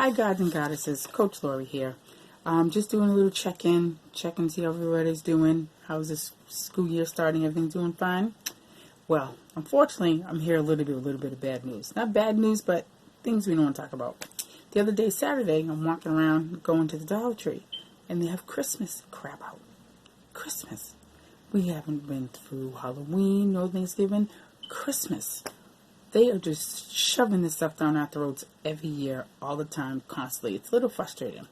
Hi, gods and goddesses. Coach Lori here. Just doing a little check-in, see how everybody's doing. How's this school year starting? Everything doing fine? Well, unfortunately, I'm here a little bit of bad news. Not bad news, but things we don't want to talk about. The other day, Saturday, I'm walking around going to the Dollar Tree, and they have Christmas crap out. Christmas. We haven't been through Halloween, no Thanksgiving. Christmas. They are just shoving this stuff down our throats every year, all the time, constantly. It's a little frustrating.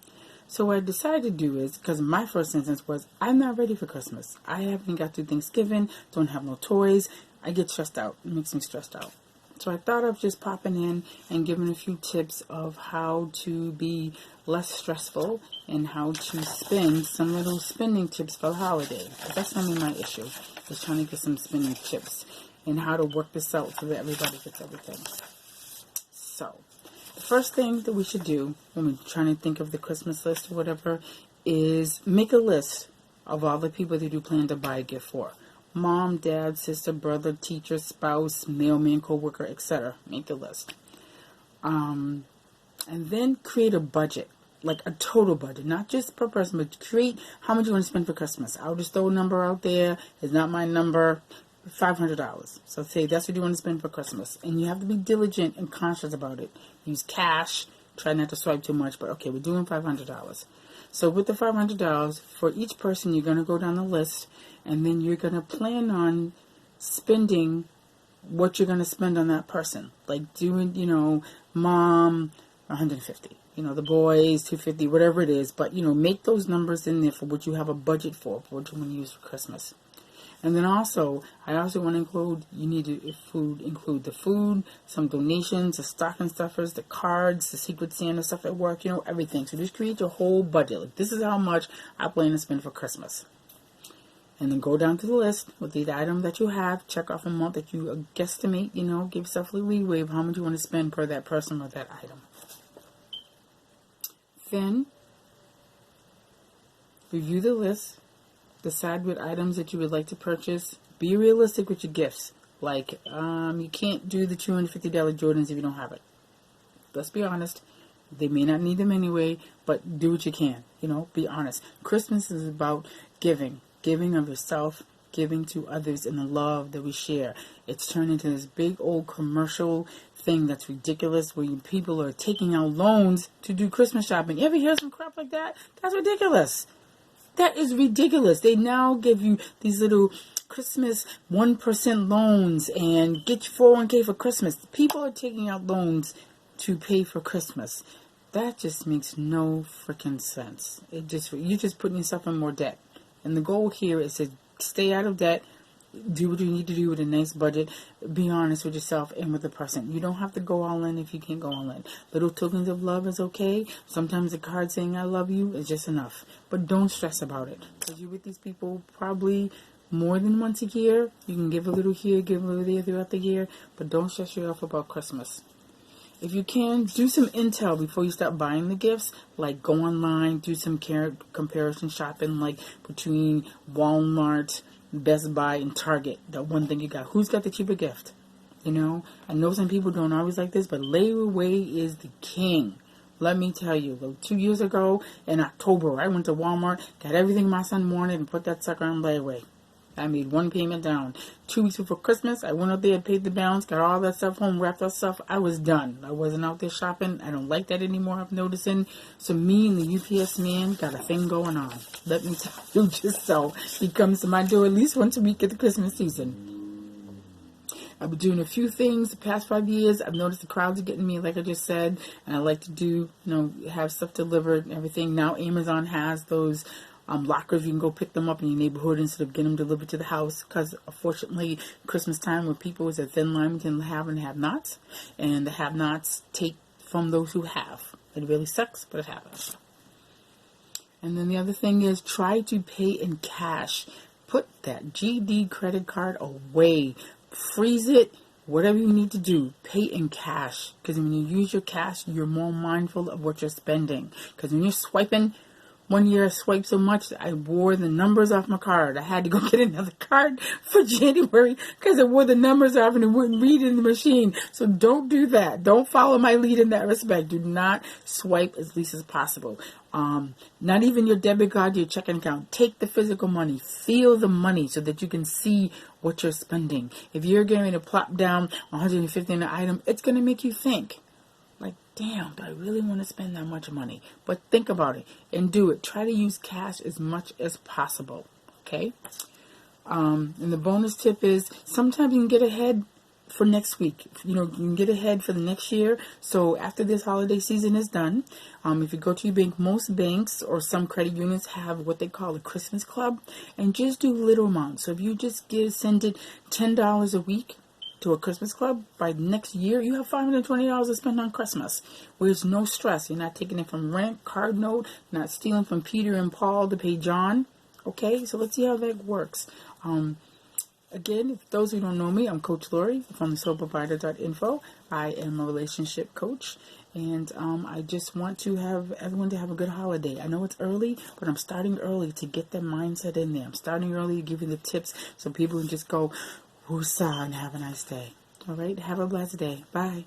So what I decided to do is, because my first instance was, I'm not ready for Christmas. I haven't got through Thanksgiving, don't have no toys. I get stressed out. It makes me stressed out. So I thought of just popping in and giving a few tips of how to be less stressful and how to spend some little spending tips for the holiday. That's only my issue, is trying to get some spending tips and how to work this out so that everybody gets everything. So, the first thing that we should do when we're trying to think of the Christmas list or whatever is make a list of all the people that you plan to buy a gift for. Mom, dad, sister, brother, teacher, spouse, mailman, co-worker, etc. Make a list. And then create a budget, like a total budget, not just per person, but create how much you want to spend for Christmas. I'll just throw a number out there. It's not my number. $500. So say that's what you want to spend for Christmas. And you have to be diligent and conscious about it. Use cash. Try not to swipe too much. But okay, we're doing $500. So with the $500, for each person, you're going to go down the list. And then you're going to plan on spending what you're going to spend on that person. Like doing, mom, 150. The boys, 250, whatever it is. But, make those numbers in there for what you have a budget for what you want to use for Christmas. And then also, I also want to include, you need to include the food, some donations, the stocking stuffers, the cards, the Secret Santa stuff at work, everything. So just create your whole budget. Like, this is how much I plan to spend for Christmas. And then go down to the list with the item that you have, check off a month that you guesstimate, give yourself a leeway of how much you want to spend per that person or that item. Then, review the list. Decide what items that you would like to purchase. Be realistic with your gifts. Like, you can't do the $250 Jordans if you don't have it. Let's be honest. They may not need them anyway, but do what you can. Be honest. Christmas is about giving. Giving of yourself, giving to others in the love that we share. It's turned into this big old commercial thing that's ridiculous where people are taking out loans to do Christmas shopping. You ever hear some crap like that? That's ridiculous. That is ridiculous. They now give you these little Christmas 1% loans and get your 401k for Christmas. People are taking out loans to pay for Christmas. That just makes no freaking sense. You're just putting yourself in more debt. And the goal here is to stay out of debt. Do what you need to do with a nice budget. Be honest with yourself and with the person. You don't have to go all in if you can't go all in. Little tokens of love is okay. Sometimes a card saying I love you is just enough. But don't stress about it. Because you're with these people probably more than once a year. You can give a little here, give a little there throughout the year. But don't stress yourself about Christmas. If you can, do some intel before you start buying the gifts. Like go online, do some comparison shopping like between Walmart, Best Buy, and Target. The one thing you got. Who's got the cheaper gift? I know some people don't always like this, but layaway is the king. Let me tell you, 2 years ago in October, I went to Walmart, got everything my son wanted, and put that sucker on layaway. I made one payment down. 2 weeks before Christmas, I went up there, paid the balance, got all that stuff home, wrapped that stuff. I was done. I wasn't out there shopping. I don't like that anymore, I'm noticing. So me and the UPS man got a thing going on. Let me tell you, just so he comes to my door at least once a week at the Christmas season. I've been doing a few things the past 5 years. I've noticed the crowds are getting me, like I just said. And I like to do, have stuff delivered and everything. Now Amazon has those lockers. You can go pick them up in your neighborhood instead of getting them delivered to the house. Because unfortunately, Christmas time with people is a thin line between the have and have-nots. And the have-nots take from those who have. It really sucks, but it happens. And then the other thing is try to pay in cash. Put that GD credit card away. Freeze it. Whatever you need to do, pay in cash. Because when you use your cash, you're more mindful of what you're spending. Because when you're swiping, One year I swiped so much that I wore the numbers off my card. I had to go get another card for January because I wore the numbers off and it wouldn't read in the machine. So don't do that. Don't follow my lead in that respect. Do not swipe as least as possible. Not even your debit card, your checking account. Take the physical money. Feel the money so that you can see what you're spending. If you're going to plop down $150 in an item, it's going to make you think. Like, damn, do I really want to spend that much money? But think about it and do it. Try to use cash as much as possible. Okay? And the bonus tip is sometimes you can get ahead for next week. You can get ahead for the next year. So after this holiday season is done, if you go to your bank, most banks or some credit unions have what they call a Christmas club, and just do little amounts. So if you just send it $10 a week to a Christmas club, by next year you have $520 to spend on Christmas, where there's no stress. You're not taking it from rent, card note, not stealing from Peter and Paul to pay John. Okay, so let's see how that works. Again, if those who don't know me, I'm Coach Lori from soulprovider.info. I am a relationship coach, and I just want to have everyone to have a good holiday. I know it's early, but I'm starting early to get that mindset in there. I'm starting early to give you the tips so people can just go, woosah, and have a nice day. All right, have a blessed day. Bye.